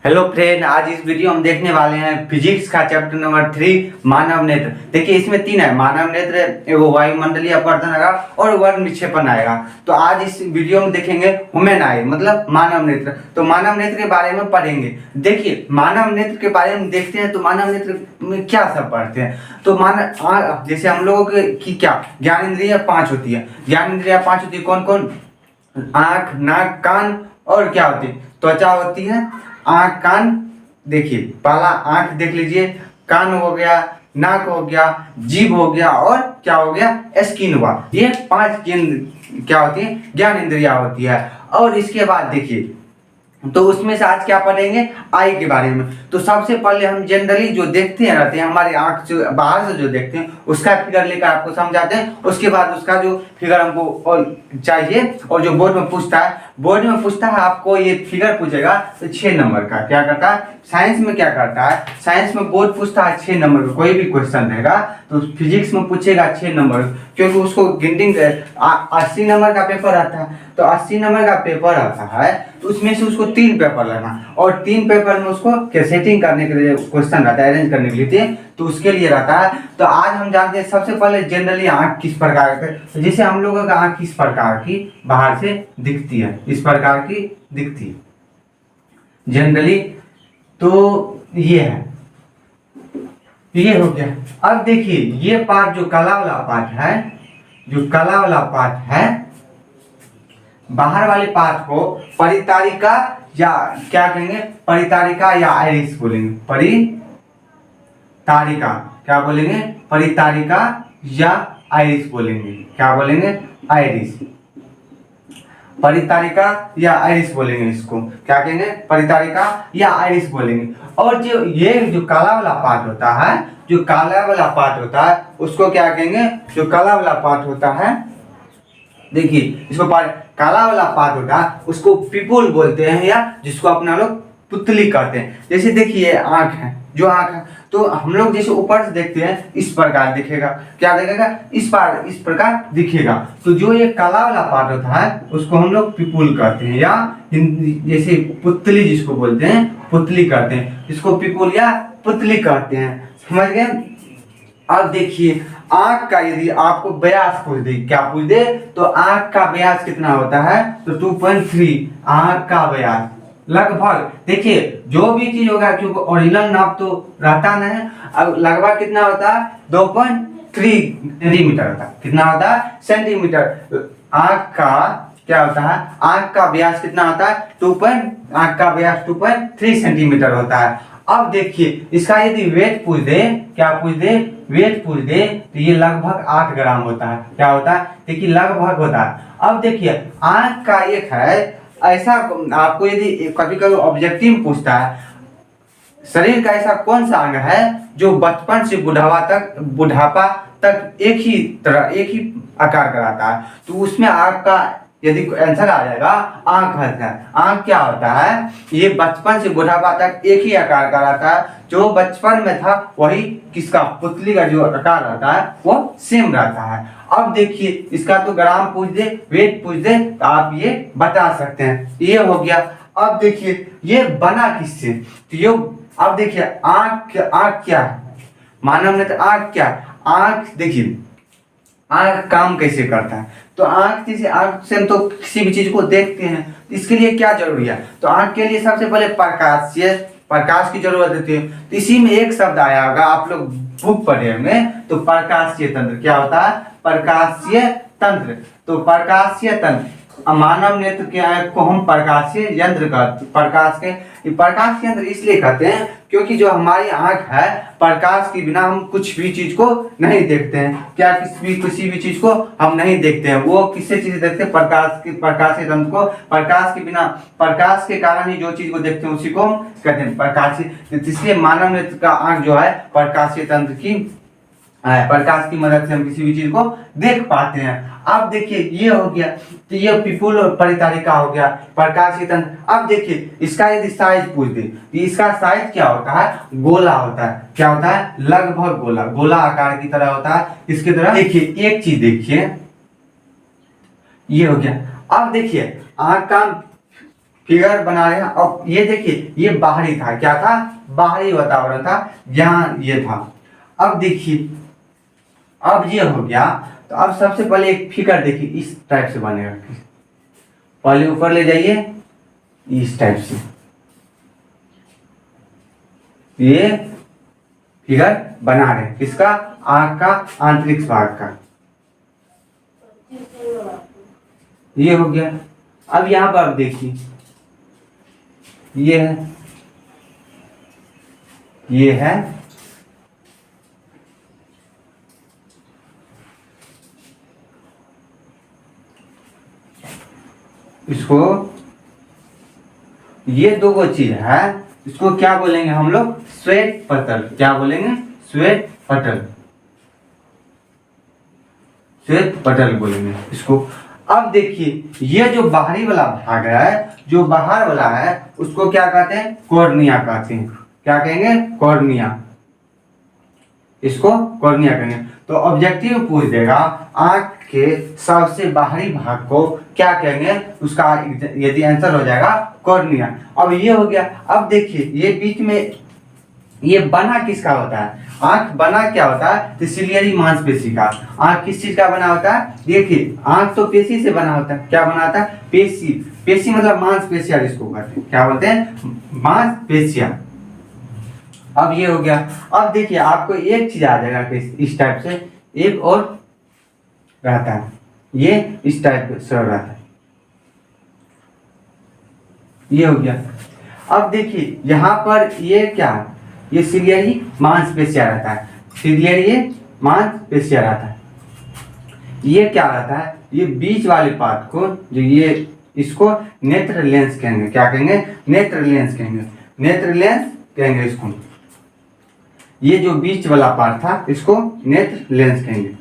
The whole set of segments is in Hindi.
हेलो फ्रेंड, आज इस वीडियो हम देखने वाले हैं फिजिक्स का चैप्टर नंबर 3 मानव नेत्र। देखिए इसमें 3 है, मानव नेत्र, एगो वायुमंडलीय अपवर्तन आएगा और वर्ण विक्षेपण आएगा। तो आज इस वीडियो में देखेंगे ह्यूमन आई, मतलब मानव नेत्र। तो मानव नेत्र के बारे में पढ़ेंगे। देखिए मानव नेत्र के बारे में देखते हैं तो मानव नेत्र में क्या सब पढ़ते हैं। तो मानव जैसे हम लोगों की क्या ज्ञान इंद्रिय 5 होती है। ज्ञान इंद्रिय 5 होती है, कौन कौन? आँख, नाक, कान और क्या होती है? त्वचा होती है, आँख, कान। देखिए पहला आँख देख लीजिए, कान हो गया, नाक हो गया, जीभ हो गया और क्या हो गया? स्किन हुआ। ये 5 केंद्र क्या होती है? ज्ञान इंद्रिया होती है। और इसके बाद देखिए, तो उसमें से आज क्या पढ़ेंगे? आई के बारे में। तो सबसे पहले हम जनरली जो देखते हैं रहते हैं, हमारी आंख से बाहर से जो देखते हैं उसका फिगर लेकर आपको समझाते हैं। उसके बाद उसका जो फिगर हमको और चाहिए, और जो बोर्ड में पूछता है, आपको ये फिगर पूछेगा तो 6 नंबर का क्या करता है? साइंस में क्या करता है? साइंस में बोर्ड पूछता है 6 नंबर का, कोई भी क्वेश्चन रहेगा तो फिजिक्स में पूछेगा 6 नंबर, क्योंकि उसको गिनटिंग 80 नंबर का पेपर आता है। तो 80 नंबर का पेपर आता है तो उसमें से उसको 3 पेपर लेना, और 3 पेपर में उसको सेटिंग करने के लिए क्वेश्चन रहता है, अरेंज करने के लिए, तो उसके लिए रहता है। तो आज हम जानते हैं सबसे पहले जनरली आँख किस प्रकार के, तो जैसे हम लोगों का आँख किस प्रकार की बाहर से दिखती है, इस प्रकार की दिखती है जनरली। तो ये है, ये हो गया। अब देखिए ये पार्ट जो काला वाला पार्ट है, जो काला वाला पार्ट है, बाहर वाले पार्ट को परितारिका या क्या कहेंगे? परितारिका या आइरिस बोलेंगे। परितारिका क्या बोलेंगे? परितारिका या आइरिस बोलेंगे। क्या बोलेंगे? आइरिस। परितारिका या आइरिस बोलेंगे। इसको क्या कहेंगे? परितारिका या आइरिस बोलेंगे। और जो ये जो काला वाला पार्ट होता है, जो काला वाला पार्ट होता है उसको क्या कहेंगे? जो काला वाला पार्ट होता है, देखिए इसको काला वाला पार्ट होता है उसको पिपुल बोलते हैं, या जिसको अपना लोग पुतली कहते हैं। जैसे देखिए आँख है, जो आँख है तो हम लोग जैसे ऊपर से देखते हैं इस प्रकार दिखेगा। क्या दिखेगा? इस प्रकार दिखेगा। तो जो ये काला वाला पार्ट होता है उसको हम लोग पिपुल कहते हैं, या जैसे पुतली जिसको बोलते हैं, पुतली कहते हैं, जिसको पिपुल या पुतली कहते हैं। समझ गए? अब देखिए आँख का यदि आपको व्यास पूछ दे, क्या पूछ दे? तो आँख का व्यास कितना होता है? तो 2.3 आँख का व्यास लगभग। देखिए जो भी चीज होगा, क्योंकि ओरिजिनल नाप तो रहता नहीं, अब लगभग कितना होता है? 2.3 सेंटीमीटर होता है। कितना होता है? सेंटीमीटर। आँख का क्या होता है? आँख का व्यास कितना होता है? आँख का व्यास 2.3 सेंटीमीटर होता है। अब देखिए इसका यदि वेट पूछ दे, क्या पूछ दे? वेट पूछ दे, तो ये लगभग 8 ग्राम होता है। क्या होता है? देखिए लगभग होता है। अब देखिए आँख का एक है ऐसा, आपको यदि कभी कभी ऑब्जेक्टिव पूछता है, शरीर का ऐसा कौन सा अंग है जो बचपन से बुढ़ापा तक एक ही आकार का रहता है? तो उसमें आँख का यदि आंसर आ जाएगा, आँख है। आँख क्या होता है? ये बचपन से बुढ़ापा तक एक ही आकार का रहता है। जो बचपन में था वही किसका? पुतली का जो आकार रहता है वो सेम रहता है। अब देखिए इसका तो ग्राम पूछ दे, वेट पूछ दे, तो आप ये बता सकते हैं। ये हो गया। अब देखिए ये बना किससे? तो ये अब देखिए आँख क्या है? मानव नेत्र आँख क्या है? आँख देखिए आँख काम कैसे करता है? तो आँख जैसे, आँख से हम तो किसी भी चीज को देखते हैं, इसके लिए क्या जरूरी है? तो आँख के लिए सबसे पहले प्रकाश की जरूरत होती है। तो इसी में एक शब्द आया होगा, आप लोग बुक पढ़े होंगे, तो प्रकाशीय तंत्र। क्या होता है? प्रकाशीय तंत्र। तो प्रकाशीय तंत्र, मानव नेत्र के आँख को हम प्रकाशीय यंत्र कहते हैं। प्रकाश यंत्र इसलिए कहते हैं क्योंकि जो हमारी आँख है, प्रकाश के बिना हम कुछ भी चीज को नहीं देखते हैं। क्या किसी भी चीज को हम नहीं देखते हैं। वो किससे चीज देखते हैं? प्रकाशीय तंत्र को। प्रकाश के बिना, प्रकाश के कारण ही जो चीज को देखते हैं उसी को हम कहते हैं प्रकाशीय। इसलिए मानव नेत्र का आँख जो है प्रकाशीय तंत्र की, प्रकाश की मदद से हम किसी भी चीज को देख पाते हैं। अब देखिए ये हो गया, तो ये पिपुल और परितारिका हो गया, प्रकाशीय तंत्र। अब देखिए इसका यदि साइज पूछ दे, तो इसका साइज क्या होता है? गोला होता है। क्या होता है? लगभग गोला आकार की तरह होता है। इसकी तरह देखिए एक चीज देखिए, ये हो गया। अब देखिए आँख का फिगर बना रहे हैं। अब ये देखिए ये बाहरी था, क्या था, बाहरी वातावरण था, यहाँ ये था। अब देखिए अब ये हो गया, तो अब सबसे पहले एक फिगर देखिए इस टाइप से बनेगा। पहले ऊपर ले जाइए इस टाइप से, ये फिगर बना रहे हैं किसका, आंख का आंतरिक भाग का, ये हो गया। अब यहां पर आप देखिए ये है, ये है, इसको ये दो चीज है, इसको क्या बोलेंगे हम लोग, श्वेत पटल। क्या बोलेंगे, श्वेत पटल, श्वेत पटल बोलेंगे इसको। अब देखिए ये जो बाहरी वाला भाग है, जो बाहर वाला है, उसको क्या कहते हैं, कॉर्निया कहते हैं। क्या कहेंगे, कॉर्निया, इसको कॉर्निया कहेंगे। तो ऑब्जेक्टिव पूछ देगा आंख के सबसे बाहरी भाग को क्या कहेंगे, उसका यदि आंसर हो जाएगा कॉर्निया। अब ये हो गया। अब देखिए ये बीच में ये बना किसका होता है, आंख बना क्या होता है, तो सिलियरी मांसपेशी का। आंख किस चीज का बना होता है, देखिए आंख तो पेशी से बना होता है। क्या बना होता है, पेशी। पेशी मतलब मांसपेशिया जिसको कहते हैं, क्या बोलते हैं, मांसपेशिया। अब ये हो गया। अब देखिए आपको एक चीज आ जाएगा कि इस टाइप से एक और रहता है, ये इस टाइप से रहता है, ये हो गया। अब देखिए यहाँ पर ये क्या है, ये सिलियरी मांसपेशिया रहता है, सिलियरी मांसपेशिया रहता है। ये क्या रहता है, ये बीच वाले पार्ट को, जो ये इसको नेत्र लेंस कहेंगे। क्या कहेंगे, नेत्र लेंस कहेंगे, नेत्र लेंस कहेंगे इसको। ये जो बीच वाला पार्ट था इसको नेत्र लेंस कहेंगे।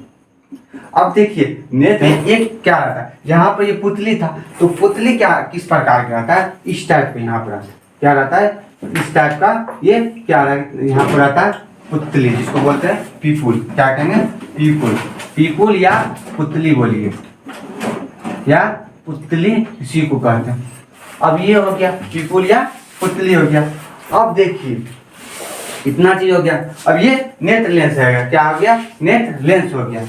अब देखिए नेत्र एक क्या रहता है, यहाँ पर ये पुतली था, तो पुतली क्या किस प्रकार का रहता है, इस टाइप का यहाँ पर क्या रहता है, इस टाइप का। ये क्या यहाँ पर रहता है, पुतली, जिसको बोलते हैं पीपुल। क्या कहेंगे, पीपुल, पीपुल या पुतली बोलिए, या पुतली इसी को कहते हैं। अब ये हो गया पीपुल या पुतली हो गया। अब देखिए इतना चीज हो गया। अब ये नेत्र लेंस है, क्या हो गया, नेत्र लेंस हो गया।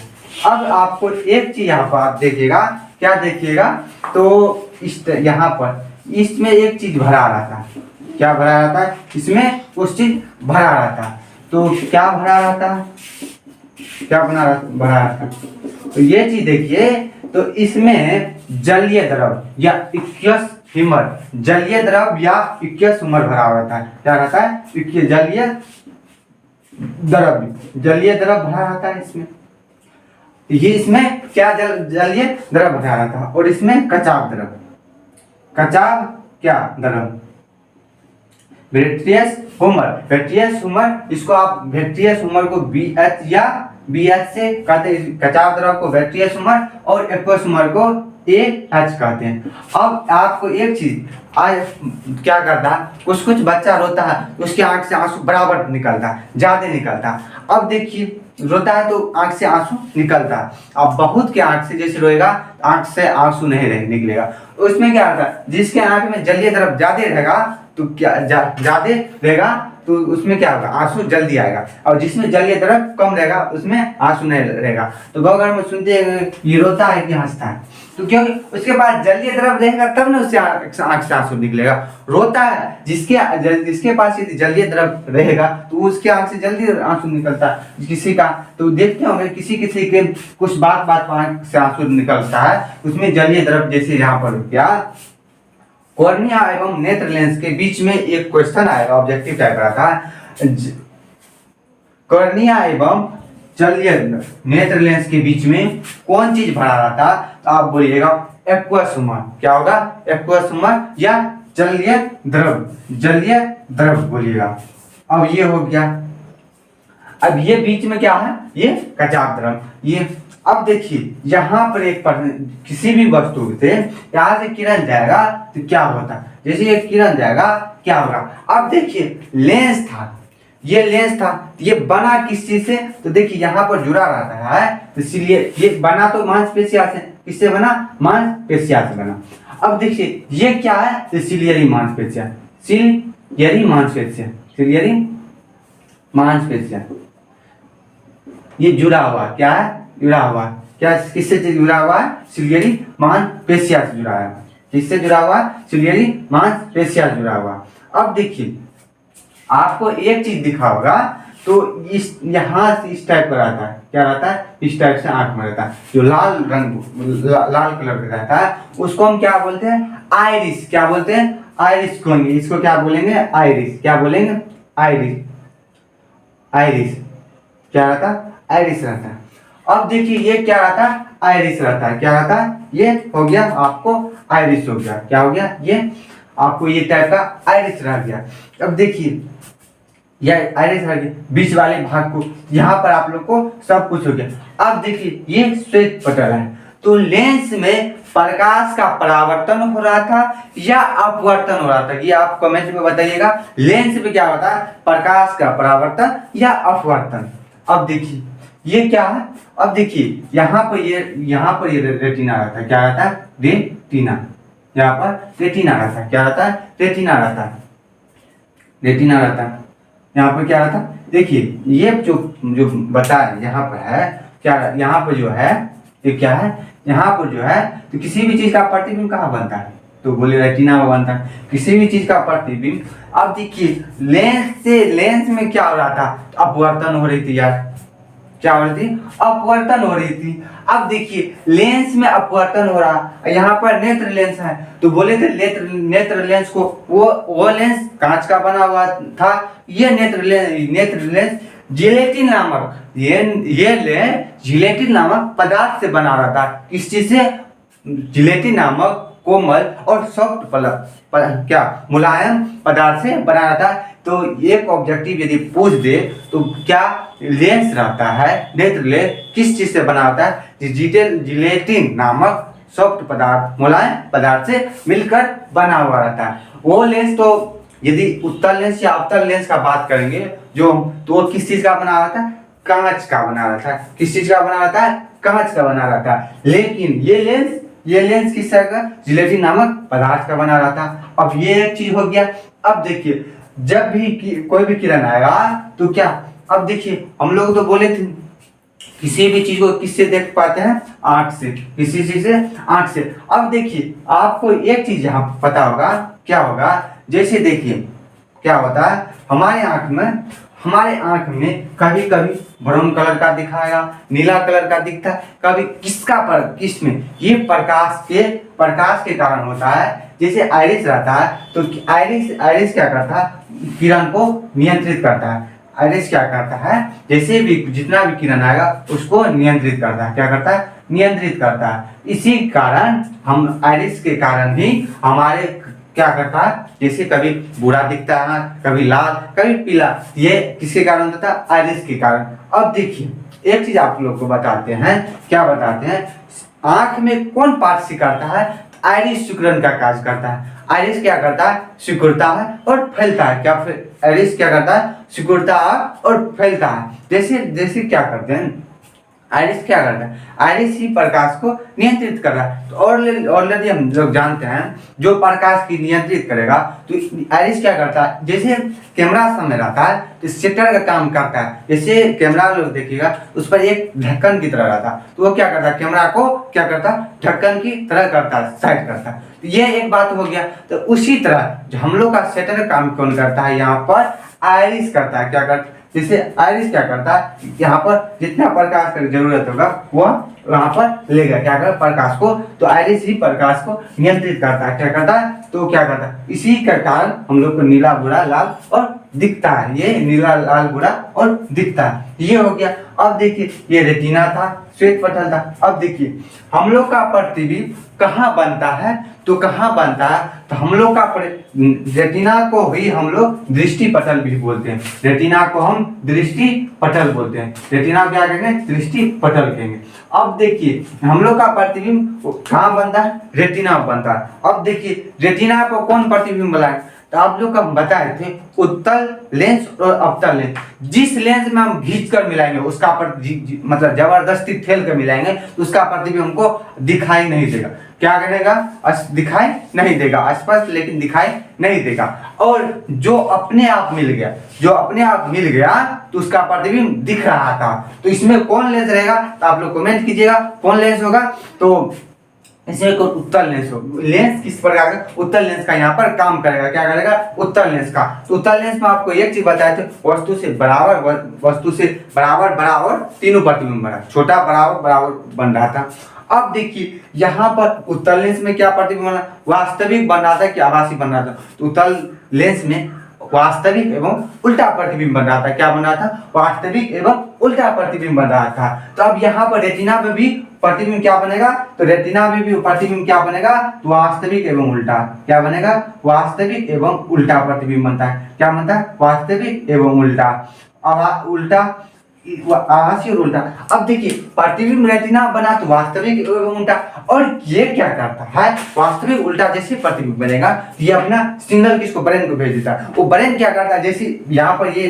अब आपको एक चीज यहाँ पर आप देखिएगा, क्या देखिएगा, तो इस यहाँ पर इसमें एक चीज भरा रहता है। क्या भरा रहता है, इसमें कुछ चीज भरा रहता है। तो क्या भरा रहता है, क्या भरा रहता है, तो ये चीज देखिए, तो इसमें जलीय द्रव या इक्यस ह्यूमर, जलीय द्रव या इक्यस ह्यूमर भरा रहता है। क्या रहता है, जलीय द्रव, जलीय द्रव भरा रहता है इसमें। ये इसमें क्या जलीय द्रव भरा रहता है, और इसमें कचाव द्रव, कचाव क्या द्रव, वेट्रियस ह्यूमर, वेट्रियस ह्यूमर, इसको आप वेट्रियस ह्यूमर को BH या BH से कहते हैं, कचाव द्रव को वेट्रियस ह्यूमर और एक्वस ह्यूमर को AH कहते हैं। अब आपको एक चीज आज क्या करता है, कुछ कुछ बच्चा रोता है, उसके आंख से आंसू बराबर निकलता है, ज्यादा निकलता है। अब देखिए रोता है तो आंख से आंसू निकलता है। अब बहुत के आंख से जैसे रोएगा, आंख से आंसू नहीं निकलेगा। उसमें क्या होता है, जिसके आंख में जलीय द्रव ज्यादा रहेगा, तो क्या ज्यादा रहेगा, तो उसमें क्या होगा, आंसू जल्दी आएगा। और जिसमें जलीय द्रव कम रहेगा उसमें आंसू नहीं रहेगा। तो गाँव घर में सुनते हैं ये रोता है कि हंसता है, तो क्योंकि उसके पास जलीय द्रव रहेगा तब ना उससे आंख से आंसू निकलेगा। रोता है जिसके पास यदि जलीय द्रव रहेगा तो उसके आंख से जल्दी आंसू निकलता है। किसी का तो देखते होंगे, किसी के कुछ बात आंख से आंसू निकलता है, उसमें जलीय द्रव, जैसे यहाँ पर क्या कॉर्निया एवं नेत्र लेंस के बीच में एक क्वेश्चन आएगा, ऑब्जेक्टिव टाइप का था, कॉर्निया एवं जलीय नेत्र लेंस के बीच में कौन चीज भरा रहता, तो आप बोलिएगा एक्वस ह्यूमर। क्या होगा, एक्वस ह्यूमर या जलीय द्रव, जलीय द्रव बोलिएगा। अब ये हो गया। अब ये बीच में क्या है, ये कचाव द्रव। ये अब देखिए यहाँ पर एक किसी भी वस्तु से यहाँ से किरण जाएगा तो क्या होता है, जैसे ये किरण जाएगा क्या होगा। अब देखिए लेंस था, ये लेंस था, ये बना किस चीज से, तो देखिए यहाँ पर जुड़ा रहता है, तो इसलिए ये बना तो मांसपेशिया से, किससे बना, मांसपेशिया से बना। अब देखिए ये क्या है, तो सिलियरी मांसपेशियां, सिलियरी मांसपेशियां, सिलियरी मांसपेशियां, ये जुड़ा हुआ क्या है, जुड़ा हुआ क्या, किससे जुड़ा हुआ है, सिलियरी मांसपेशियां से जुड़ा है, किससे जुड़ा हुआ है, सिलियरी मांसपेशियां जुड़ा हुआ। अब देखिए आपको एक चीज दिखा होगा, तो इस यहाँ से इस टाइप का रहता है, क्या रहता है, इस टाइप से आंख में रहता है, जो लाल रंग लाल कलर का रहता है, उसको हम क्या बोलते हैं, आइरिस, क्या बोलते हैं, आइरिस कहेंगे, इसको क्या बोलेंगे, आइरिस, क्या बोलेंगे, आइरिस, आइरिस क्या रहता है, आइरिस रहता है। अब देखिए ये क्या रहता है, आइरिस रहता है, क्या रहता है, ये हो गया आपको आइरिस हो गया, क्या हो गया, ये आपको ये टाइप का आइरिस रह गया। अब देखिए यह आइरिस रह गया, बीच वाले भाग को यहाँ पर आप लोग को सब कुछ हो गया। अब देखिए ये श्वेत पटल है, तो लेंस में प्रकाश का परावर्तन हो रहा था या अपवर्तन हो रहा था, ये आप कमेंट में बताइएगा। लेंस में क्या होता है, प्रकाश का परावर्तन या अपवर्तन। अब देखिए ये क्या है, अब देखिए यहाँ पर ये रेटिना रहता है, क्या रहता है, रेटिना, यहाँ पर रेटिना रहता है, क्या रहता है, रेटिना रहता है, रेटिना रहता है। यहाँ पर क्या रहता है, देखिए ये जो बता है यहाँ पर है, क्या यहाँ पर जो है ये क्या है, यहाँ पर जो है, तो किसी भी चीज का प्रतिबिंब कहाँ बनता है, तो बोले रेटिना में बनता है, किसी भी चीज का प्रतिबिंब। अब देखिए लेंस में क्या हो रहा था, अपवर्तन हो रही थी यार, क्या हो रही थी, अपवर्तन हो रही थी। अब देखिए लेंस में अपवर्तन हो रहा, यहाँ पर नेत्र लेंस है, तो बोले थे नेत्र लेंस को वो लेंस कांच का बना हुआ था, ये नेत्र लेंस जिलेटिन नामक ये लेंस जिलेटिन नामक पदार्थ से बना रहा था, किस चीज से, जिलेटिन नामक कोमल और सॉफ्ट क्या मुलायम पदार्थ से बना रहा था। तो एक ऑब्जेक्टिव यदि पूछ दे तो क्या लेंस रहता है, नेत्र लेंस किस चीज से बना होता है, जिलेटिन नामक सॉफ्ट पदार्थ मुलायम पदार्थ से मिलकर बना हुआ रहता है। वो लेंस तो यदि उत्तल लेंस या अवतल लेंस का बात करेंगे जो, तो वो किस चीज का बना रहता है, कांच का बना रहता है, किस चीज का बना रहता है, कांच का बना रहता है। लेकिन ये लेंस किस तरह का, जिलेटिन नामक पदार्थ का बना रहता है। अब ये एक चीज हो गया। अब देखिए जब भी कोई भी किरण आएगा तो क्या, अब देखिए हम लोग तो बोले थे किसी भी चीज को किससे देख पाते हैं, आंख से, किसी चीज से, आंख से। अब देखिए आपको एक चीज यहाँ पता होगा, क्या होगा, जैसे देखिए क्या होता है, हमारे आंख में कभी कभी ब्राउन कलर का दिखाएगा, नीला कलर का दिखता है, कभी किस में, ये प्रकाश के कारण होता है। जैसे आइरिस रहता है तो आइरिस क्या करता है, किरण को नियंत्रित करता है। आइरिस क्या करता है, जैसे भी जितना भी किरण आएगा उसको नियंत्रित करता है, क्या करता है, नियंत्रित करता है। इसी कारण हम आइरिस के कारण ही हमारे क्या करता है, जैसे कभी भूरा दिखता है, कभी लाल, कभी पीला, ये किसके कारण होता है, आइरिस के कारण। अब देखिए एक चीज आप लोग को बताते हैं, क्या बताते हैं, आंख में कौन पार्ट सिकुड़ता है, आइरिस सिकुड़न का कार्य करता है। आइरिस क्या करता है, सिकुड़ता है और फैलता है, क्या आइरिस क्या करता है, सिकुड़ता है और फैलता है। जैसे क्या करते हैं, आइरिस क्या करता है, आइरिस ही प्रकाश को नियंत्रित कर रहा है। तो ऑलरेडी हम लोग जानते हैं जो प्रकाश की नियंत्रित करेगा, तो आइरिस क्या करता है, जैसे कैमरा सामने रहता है तो शटर का काम करता है। जैसे कैमरा लोग देखिएगा उस पर एक ढक्कन की तरह रहता है, तो वो क्या करता है, कैमरा को क्या करता है, ढक्कन की तरह करता है, साइड करता है। तो ये एक बात हो गया। तो उसी तरह जो हम लोग का शटर काम कौन करता है, यहाँ पर आइरिस करता है, क्या करता है, जैसे आइरिस क्या करता है, यहाँ पर जितना प्रकाश की जरूरत होगा वह वहां पर लेगा, क्या कर प्रकाश को, तो आइरिस ही प्रकाश को नियंत्रित करता है, क्या करता है, तो क्या करता है, इसी के कारण हम लोग को नीला, भूरा, लाल और दिखता है, ये नीला, लाल, भूरा और दिखता है, ये हो गया। अब देखिए ये रेटिना था, श्वेत पटल था। अब देखिए हम लोग का प्रतिबिंब कहाँ बनता है, तो कहाँ बनता है, तो हम लोग का रेटिना को ही हम लोग दृष्टि पटल भी बोलते हैं, रेटिना को हम दृष्टि पटल बोलते हैं, रेटिना को क्या कहेंगे, दृष्टि पटल कहेंगे। अब देखिए हम लोग का प्रतिबिंब कहाँ बनता है, रेटिना बनता है। अब देखिए रेटिना को कौन प्रतिबिंब तो आप लोग को हम बताए थे उत्तल लेंस और अवतल लेंस। जिस लेंस में हम खींच कर मिलाएंगे उसका मतलब जबरदस्ती ठेल कर मिलाएंगे तो उसका प्रतिबिंब हमको दिखाई नहीं देगा। क्या करेगा? दिखाई नहीं देगा, स्पष्ट लेकिन दिखाई नहीं देगा। और जो अपने आप मिल गया, जो अपने आप मिल गया तो उसका प्रतिबिंब दिख रहा था। तो इसमें कौन लेंस रहेगा? तो आप लोग कमेंट कीजिएगा कौन लेंस होगा। तो इसमें एक उत्तल लेंस हो। लेंस किस प्रकार का? उत्तल लेंस का यहाँ पर काम करेगा। क्या करेगा? उत्तल लेंस का। तो उत्तल लेंस में आपको एक चीज बताए थे, वस्तु से बराबर बराबर तीनों प्रतिबिंब बना, छोटा बराबर बराबर बन रहा था। अब देखिए यहाँ पर उत्तल लेंस में क्या प्रतिबिंब बना? वास्तविक बन रहा था कि आभासी बन रहा था? तो उत्तल लेंस में वास्तविक एवं उल्टा प्रतिबिंब बन रहा था। क्या बन रहा था? वास्तविक एवं उल्टा प्रतिबिंब बन रहा था। तो अब यहाँ पर रेटिना में भी प्रतिबिंब क्या बनेगा? तो रेटिना में भी प्रतिबिंब क्या बनेगा? तो वास्तविक एवं उल्टा। क्या बनेगा? वास्तविक एवं उल्टा प्रतिबिंब बनता है। क्या बनता है? वास्तविक एवं उल्टा। उल्टा, आभासी और उल्टा। अब देखिए प्रतिबिंब रेटिना बना तो वास्तविक एवं उल्टा। और ये क्या करता है? वास्तविक उल्टा जैसे प्रतिबिंब बनेगा ये अपना सिग्नल किसको? ब्रेन को भेज देता है। वो ब्रेन क्या करता है? जैसे यहाँ पर ये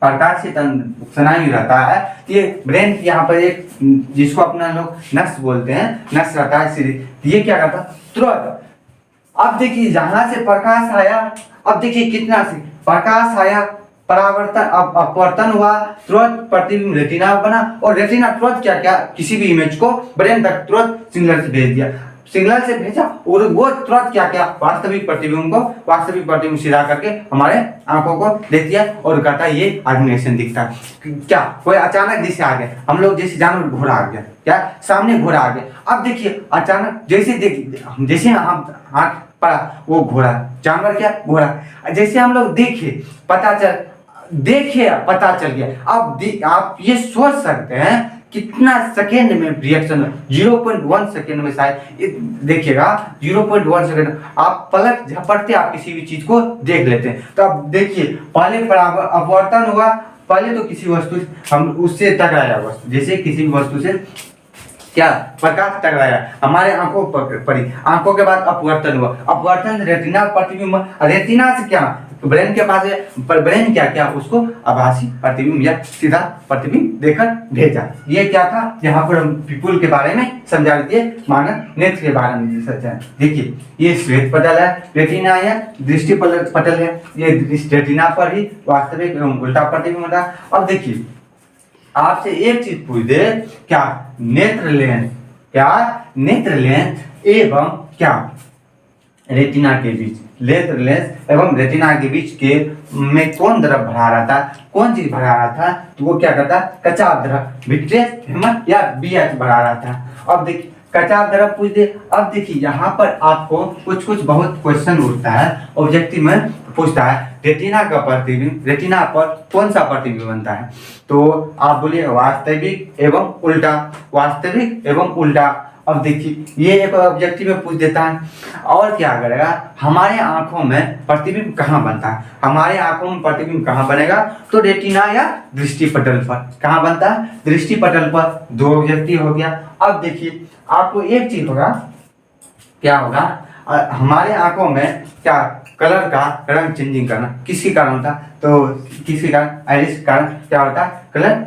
प्रकाश से सुनाई रहता है, ये ब्रेन यहाँ पर एक जिसको अपना लोग नस बोलते हैं, नस रहता है सीधे। ये क्या करता है? तुरंत अब देखिए जहां से प्रकाश आया, अब देखिए कितना से प्रकाश आया, परावर्तन अपवर्तन हुआ, तुरंत प्रतिबिंब रेटिना बना और रेटिना तुरंत क्या क्या किसी भी इमेज को ब्रेन तक तुरंत सिग्नल से भेज दिया, सिग्नल से भेजा और वो तुरंत क्या क्या वास्तविक प्रतिबिंब सीधा करके हमारे आंखों को दे दिया और कहता है ये एनिमेशन दिखता है। क्या कोई अचानक जैसे आ गया, हम लोग जैसे जानवर घोड़ा आ गया, क्या सामने घोड़ा आ गया। अब देखिए अचानक जैसे हम हाथ पड़ा वो घोड़ा, जानवर क्या? घोड़ा। जैसे हम लोग देखे पता चल गया। अब आप ये सोच सकते हैं कितना सेकेंड में रिएक्शन, 0.1 सेकेंड में शायद देखिएगा 0.1 सेकेंड आप पलक झपटते आप किसी भी चीज को देख लेते हैं। तो अब देखिए पहले बराबर अपवर्तन हुआ, पहले तो किसी वस्तु हम उससे टकराया, वस्तु जैसे किसी भी वस्तु से क्या प्रकाश टकराया हमारे आंखों पर पड़ी, आंखों के बाद अपवर्तन हुआ, अपवर्तन रेटिना प्रतिबिंब, रेटिना से क्या ब्रेन के पास है, पर ब्रेन क्या क्या उसको आभासी प्रतिबिंब या सीधा प्रतिबिंब देकर भेजा। ये क्या था? यहाँ पर हम पीपुल के बारे में समझा दिए, मानव नेत्र के बारे में समझा। देखिए ये श्वेत पटल है, रेटिना है, दृष्टि पटल है, ये रेटिना पर ही वास्तविक एवं उल्टा प्रतिबिंब होता है। अब देखिए आपसे एक चीज पूछ दे, क्या नेत्र लेंस एवं क्या रेटिना के बीच, नेत्र लेंस एवं रेटिना के बीच के में कौन द्रव भरा रहा था, कौन चीज भरा रहा था? तो वो क्या करता? कचाव द्रव, विट्रियस हेमर या BH भरा रहा था। अब देखिए कचाव द्रव पूछ दे। अब देखिए यहाँ पर आपको कुछ बहुत क्वेश्चन उठता है, ऑब्जेक्टिव में पूछता है रेटिना का प्रतिबिंब, रेटिना पर कौन सा प्रतिबिंब बनता है? तो आप बोलिए वास्तविक एवं उल्टा, वास्तविक एवं उल्टा। अब देखिए ये एक ऑब्जेक्टिव में पूछ देता है। और क्या करेगा? हमारे आंखों में प्रतिबिंब कहाँ बनता है? हमारे आंखों में प्रतिबिंब कहाँ बनेगा? तो रेटिना या दृष्टि पटल पर। कहाँ बनता है? दृष्टि पटल पर। दो ऑब्जेक्टिव हो गया। अब देखिए आपको एक चीज होगा, क्या होगा? हमारे आंखों में क्या कलर का रंग चेंजिंग करना किसके कारण होता? तो किसके कारण? आइरिस के कारण क्या होता? कलर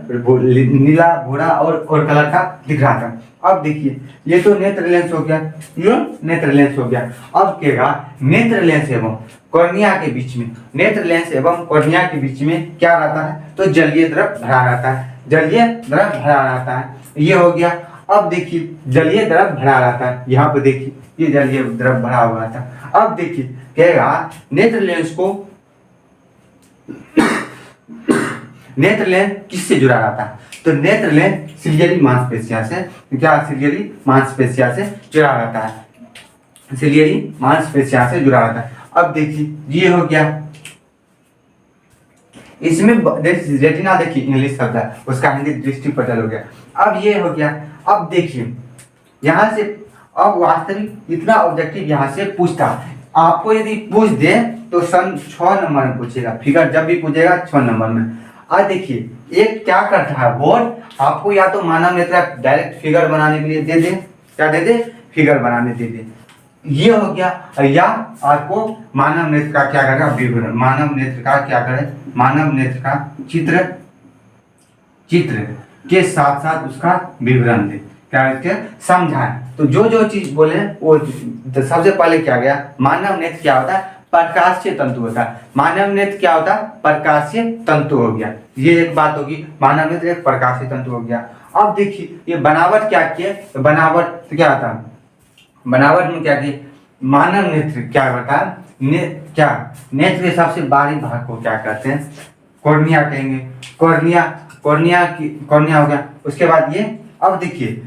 नीला, भूरा और कलर का दिख रहा था। अब देखिए ये तो नेत्र लेंस हो गया, ये नेत्र लेंस हो गया। अब क्या नेत्र लेंस एवं कॉर्निया के बीच में, नेत्र लेंस एवं कॉर्निया के बीच में क्या रहता है? तो जलीय द्रव भरा रहता है, जलीय द्रव भरा रहता है। ये हो गया। अब देखिए जलीय द्रव भरा रहता है, यहाँ पे देखिए ये जलीय द्रव भरा हुआ था। अब देखिए कहेगा नेत्र लेंस को नेत्र लेंस किससे जुड़ा रहता है? तो नेत्र लेंस सिलियरी मांसपेशिया से, क्या सिलियरी मांसपेशिया से जुड़ा रहता है, सिलियरी मांसपेशिया से जुड़ा रहता है। अब देखिए ये हो गया, इसमें रेटिना देखिए इंग्लिश शब्द है, उसका हिंदी दृष्टि पटल हो गया। अब ये हो गया। अब देखिए यहाँ से अब वास्तविक इतना ऑब्जेक्टिव यहाँ से पूछता, आपको यदि पूछ दे तो सन 6 नंबर में पूछेगा, फिगर जब भी पूछेगा 6 नंबर में। आज देखिए एक क्या करता है बोर्ड, आपको या तो मानव नेत्र डायरेक्ट फिगर बनाने के लिए दे दे, क्या दे दे? फिगर बनाने दे दे। ये हो गया। या आपको मानव नेत्र का क्या करेगा विवरण, मानव नेत्र का क्या करे, मानव नेत्र का चित्र के साथ साथ उसका विवरण दे, क्या करके समझाए। तो जो जो चीज बोले वो तो सबसे पहले क्या गया, मानव नेत्र क्या होता है, प्रकाशीय तंतु होता है। मानव नेत्र क्या होता है, प्रकाशीय तंतु हो गया, ये एक बात होगी, मानव नेत्र एक प्रकाशीय तंतु हो गया। अब देखिए ये बनावट क्या किए, तो बनावट तो क्या होता है, बनावट में क्या किए, मानव नेत्र क्या होता है, क्या नेत्र के सबसे बाहरी भाग को क्या कहते हैं, कॉर्निया कहेंगे, कॉर्निया हो गया। उसके बाद ये, अब देखिए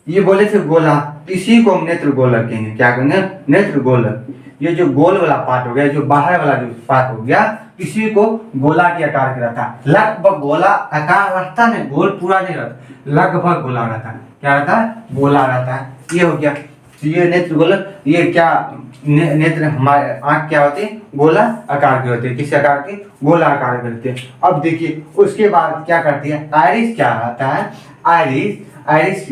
ये बोले थे गोला, इसी को हम नेत्र गोलक कहेंगे, क्या कहेंगे, नेत्र गोलक। ये जो गोल वाला पार्ट हो गया, जो बाहर वाला जो पार्ट हो गया, इसी को गोला के आकार का रहता है, लगभग गोला आकार रहता है, गोल पूरा नहीं रहता, लगभग गोला रहता है, क्या रहता है, गोला रहता है। ये हो गया, तो ये नेत्र गोलक। ये क्या नेत्र हमारे आंख क्या होती है, गोला आकार की होती है, किस आकार की, गोला आकार की होती है। अब देखिए उसके बाद क्या करती है, आइरिस क्या आता है, आइरिस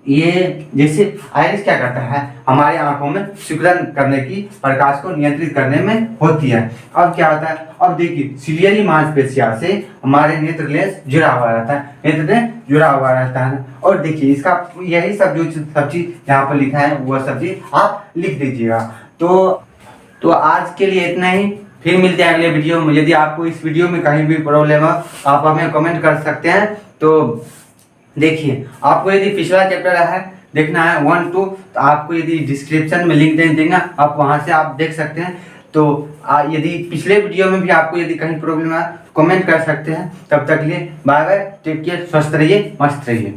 ये जैसे आइरिस क्या करता है, हमारे आंखों में सिकुड़न करने की, प्रकाश को नियंत्रित करने में होती है। अब क्या होता है, अब देखिए सिलियरी मांसपेशियों से हमारे नेत्र लेंस जुड़ा हुआ रहता है, नेत्र लेंस जुड़ा हुआ रहता है। और देखिए इसका यही सब जो सब चीज यहाँ पर लिखा है वह सब चीज आप लिख दीजिएगा। तो आज के लिए इतना ही, फिर मिलते हैं अगले वीडियो में। यदि आपको इस वीडियो में कहीं भी प्रॉब्लम है आप हमें कमेंट कर सकते हैं। तो देखिए आपको यदि पिछला चैप्टर है देखना है 1 2, तो आपको यदि डिस्क्रिप्शन में लिंक दे देंगे, आप वहां से आप देख सकते हैं। तो यदि पिछले वीडियो में भी आपको यदि कहीं प्रॉब्लम है तो कमेंट कर सकते हैं। तब तक लिए बाय बाय, टेक केयर, स्वस्थ रहिए, मस्त रहिए।